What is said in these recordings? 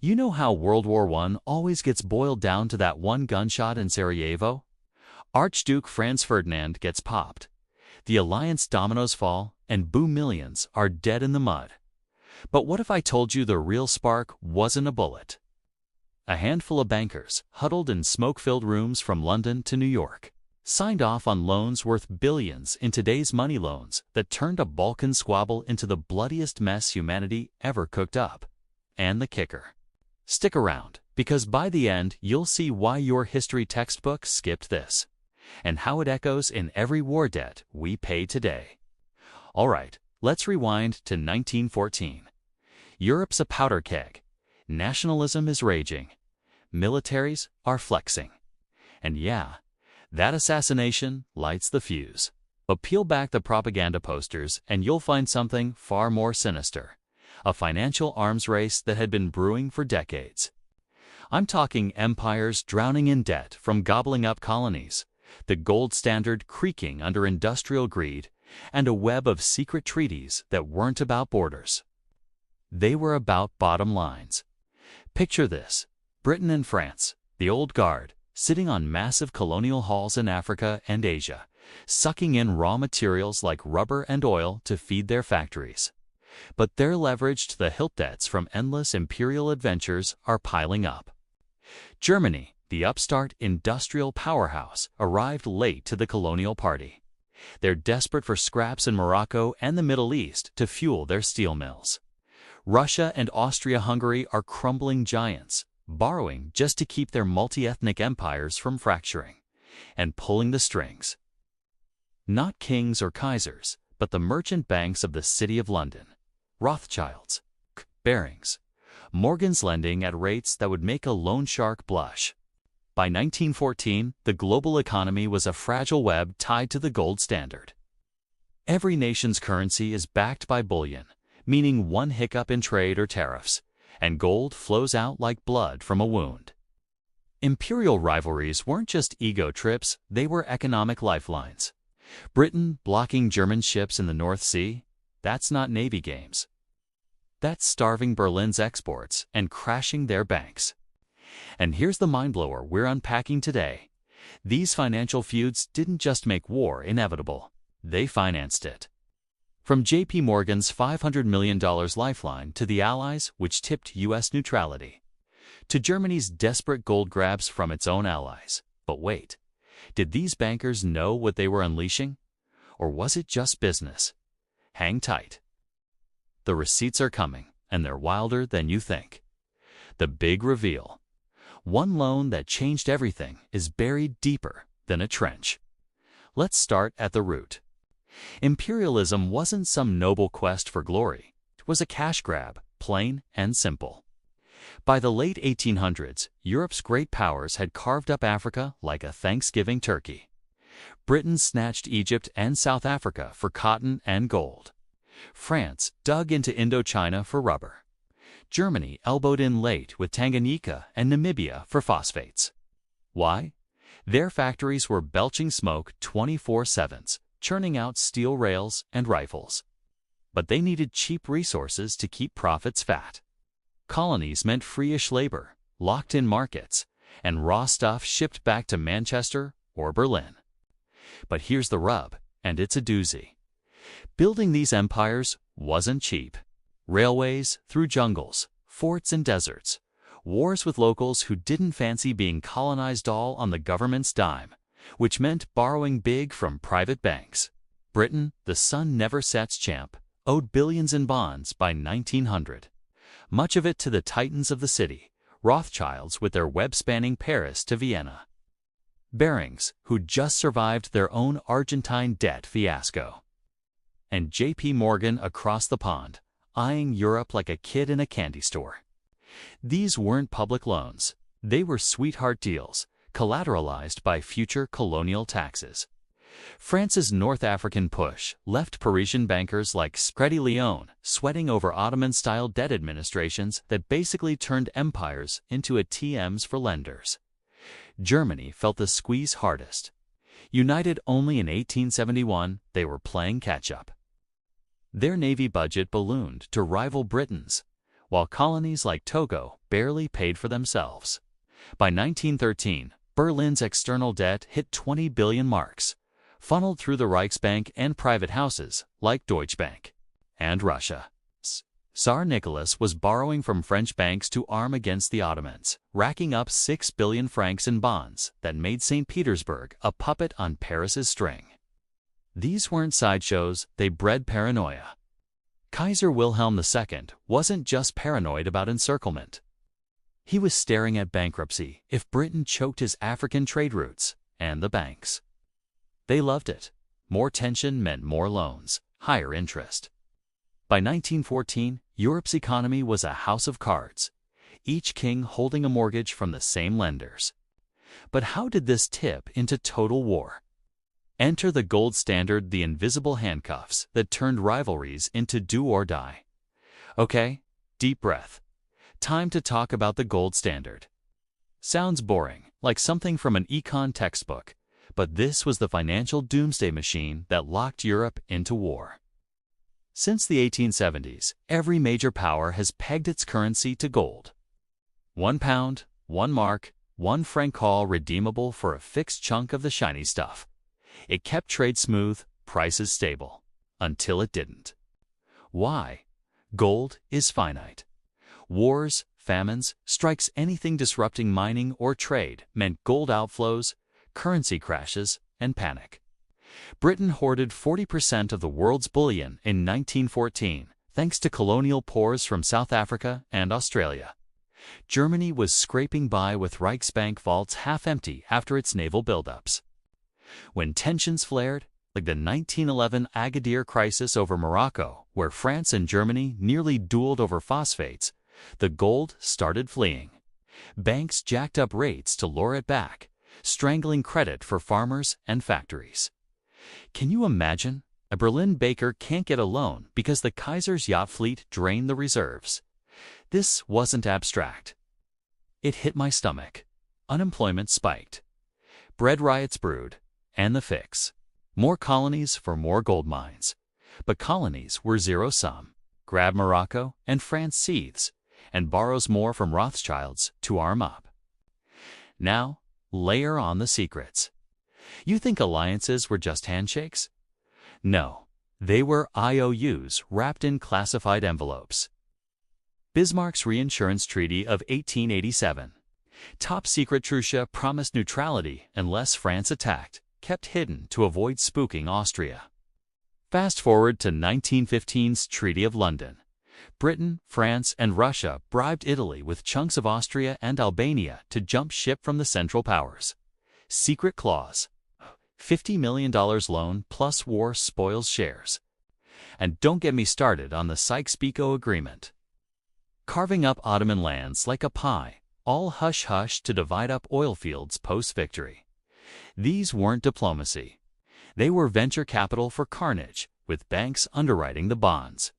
You know how World War I always gets boiled down to that one gunshot in Sarajevo? Archduke Franz Ferdinand gets popped. The alliance dominoes fall, and boom, millions are dead in the mud. But what if I told you the real spark wasn't a bullet? A handful of bankers, huddled in smoke-filled rooms from London to New York, signed off on loans worth billions in today's money loans that turned a Balkan squabble into the bloodiest mess humanity ever cooked up. And the kicker. Stick around, because by the end you'll see why your history textbook skipped this, and how it echoes in every war debt we pay today. All right, let's rewind to 1914. Europe's a powder keg. Nationalism is raging. Militaries are flexing. And yeah, that assassination lights the fuse. But peel back the propaganda posters and you'll find something far more sinister. A financial arms race that had been brewing for decades. I'm talking empires drowning in debt from gobbling up colonies, the gold standard creaking under industrial greed, and a web of secret treaties that weren't about borders. They were about bottom lines. Picture this: Britain and France, the old guard, sitting on massive colonial halls in Africa and Asia, sucking in raw materials like rubber and oil to feed their factories. But their leveraged the hilt debts from endless imperial adventures are piling up. Germany, the upstart industrial powerhouse, arrived late to the colonial party. They're desperate for scraps in Morocco and the Middle East to fuel their steel mills. Russia and Austria-Hungary are crumbling giants, borrowing just to keep their multi-ethnic empires from fracturing, and pulling the strings. Not kings or kaisers, but the merchant banks of the City of London. Rothschilds, Barings, Morgan's lending at rates that would make a loan shark blush. By 1914, the global economy was a fragile web tied to the gold standard. Every nation's currency is backed by bullion, meaning one hiccup in trade or tariffs, and gold flows out like blood from a wound. Imperial rivalries weren't just ego trips, they were economic lifelines. Britain blocking German ships in the North Sea? That's not Navy games. That's starving Berlin's exports and crashing their banks. And here's the mind-blower we're unpacking today. These financial feuds didn't just make war inevitable, they financed it. From J.P. Morgan's $500 million lifeline to the Allies, which tipped U.S. neutrality, to Germany's desperate gold grabs from its own allies. But wait, did these bankers know what they were unleashing? Or was it just business? Hang tight. The receipts are coming, and they're wilder than you think. The big reveal. One loan that changed everything is buried deeper than a trench. Let's start at the root. Imperialism wasn't some noble quest for glory. It was a cash grab, plain and simple. By the late 1800s, Europe's great powers had carved up Africa like a Thanksgiving turkey. Britain snatched Egypt and South Africa for cotton and gold. France dug into Indochina for rubber. Germany elbowed in late with Tanganyika and Namibia for phosphates. Why? Their factories were belching smoke 24/7, churning out steel rails and rifles. But they needed cheap resources to keep profits fat. Colonies meant free-ish labor, locked-in markets, and raw stuff shipped back to Manchester or Berlin. But here's the rub, and it's a doozy. Building these empires wasn't cheap. Railways through jungles, forts and deserts, wars with locals who didn't fancy being colonized, all on the government's dime, which meant borrowing big from private banks. Britain, the sun never sets champ, owed billions in bonds by 1900. Much of it to the titans of the city, Rothschilds with their web-spanning Paris to Vienna. Barings, who just survived their own Argentine debt fiasco. And J.P. Morgan across the pond, eyeing Europe like a kid in a candy store. These weren't public loans. They were sweetheart deals, collateralized by future colonial taxes. France's North African push left Parisian bankers like Credit Lyons sweating over Ottoman-style debt administrations that basically turned empires into ATMs for lenders. Germany felt the squeeze hardest. United only in 1871, they were playing catch-up. Their navy budget ballooned to rival Britain's. while colonies like Togo barely paid for themselves. By 1913, Berlin's external debt hit 20 billion marks, funneled through the Reichsbank and private houses like Deutsche Bank. And Russia. Tsar Nicholas was borrowing from French banks to arm against the Ottomans, racking up 6 billion francs in bonds that made St. Petersburg a puppet on Paris's string. These weren't sideshows, they bred paranoia. Kaiser Wilhelm II wasn't just paranoid about encirclement. He was staring at bankruptcy if Britain choked his African trade routes and the banks. They loved it. More tension meant more loans, higher interest. By 1914, Europe's economy was a house of cards, each king holding a mortgage from the same lenders. But how did this tip into total war? Enter the gold standard, the invisible handcuffs that turned rivalries into do or die. Okay, deep breath. Time to talk about the gold standard. Sounds boring, like something from an econ textbook, but this was the financial doomsday machine that locked Europe into war. Since the 1870s, every major power has pegged its currency to gold. 1 pound, 1 mark, 1 franc, all redeemable for a fixed chunk of the shiny stuff. It kept trade smooth, prices stable, until it didn't. Why? Gold is finite. Wars, famines, strikes, anything disrupting mining or trade meant gold outflows, currency crashes, and panic. Britain hoarded 40% of the world's bullion in 1914, thanks to colonial pours from South Africa and Australia. Germany was scraping by with Reichsbank vaults half empty after its naval buildups. When tensions flared, like the 1911 Agadir crisis over Morocco, where France and Germany nearly dueled over phosphates, the gold started fleeing. Banks jacked up rates to lure it back, strangling credit for farmers and factories. Can you imagine? A Berlin baker can't get a loan because the Kaiser's yacht fleet drained the reserves. This wasn't abstract. It hit my stomach. Unemployment spiked. Bread riots brewed. And the fix: more colonies for more gold mines. But colonies were zero-sum. Grab Morocco, and France seethes, and borrows more from Rothschilds to arm up. Now, layer on the secrets. You think alliances were just handshakes? No, they were IOUs wrapped in classified envelopes. Bismarck's Reinsurance Treaty of 1887. Top-secret Trucia promised neutrality unless France attacked, kept hidden to avoid spooking Austria. Fast forward to 1915's Treaty of London. Britain, France, and Russia bribed Italy with chunks of Austria and Albania to jump ship from the Central Powers. Secret clause: $50 million loan plus war spoils shares. And don't get me started on the Sykes-Picot Agreement. Carving up Ottoman lands like a pie, all hush-hush to divide up oil fields post-victory. These weren't diplomacy. They were venture capital for carnage, with banks underwriting the bonds.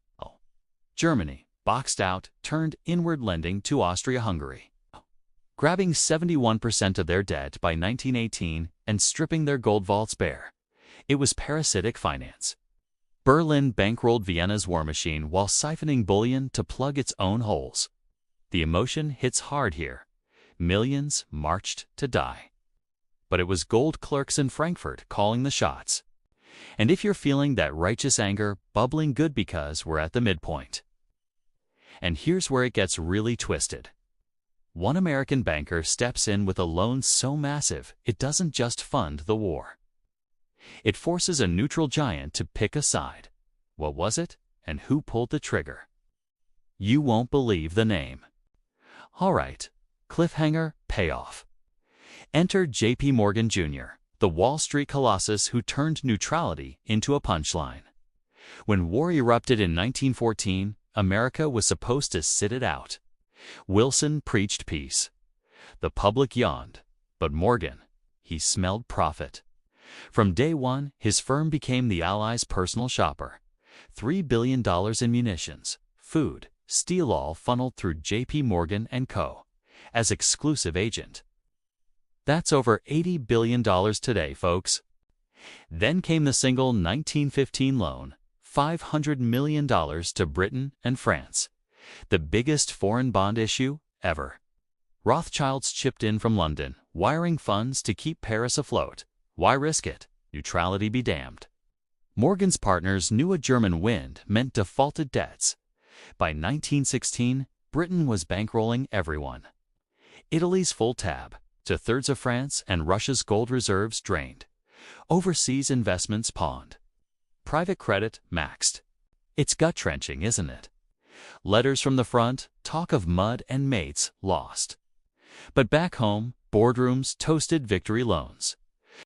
Germany, boxed out, turned inward lending to Austria-Hungary, grabbing 71% of their debt by 1918 and stripping their gold vaults bare. It was parasitic finance. Berlin bankrolled Vienna's war machine while siphoning bullion to plug its own holes. The emotion hits hard here. Millions marched to die. But it was gold clerks in Frankfurt calling the shots. And if you're feeling that righteous anger, bubbling good because we're at the midpoint. And here's where it gets really twisted. One American banker steps in with a loan so massive it doesn't just fund the war. It forces a neutral giant to pick a side. What was it, and who pulled the trigger? You won't believe the name. All right, cliffhanger, payoff. Enter J.P. Morgan Jr., the Wall Street colossus who turned neutrality into a punchline. When war erupted in 1914, America was supposed to sit it out. Wilson preached peace. The public yawned, but Morgan, he smelled profit. From day one, his firm became the Allies' personal shopper. $3 billion in munitions, food, steel, all funneled through J.P. Morgan & Co. as exclusive agent. That's over $80 billion today, folks. Then came the single 1915 loan, $500 million to Britain and France. The biggest foreign bond issue ever. Rothschilds chipped in from London, wiring funds to keep Paris afloat. Why risk it? Neutrality be damned. Morgan's partners knew a German wind meant defaulted debts. By 1916, Britain was bankrolling everyone. Italy's full tab, 2/3 of France and Russia's gold reserves drained. Overseas investments pawned. Private credit maxed. It's gut-wrenching, isn't it? Letters from the front, talk of mud and mates lost. But back home, boardrooms toasted victory loans.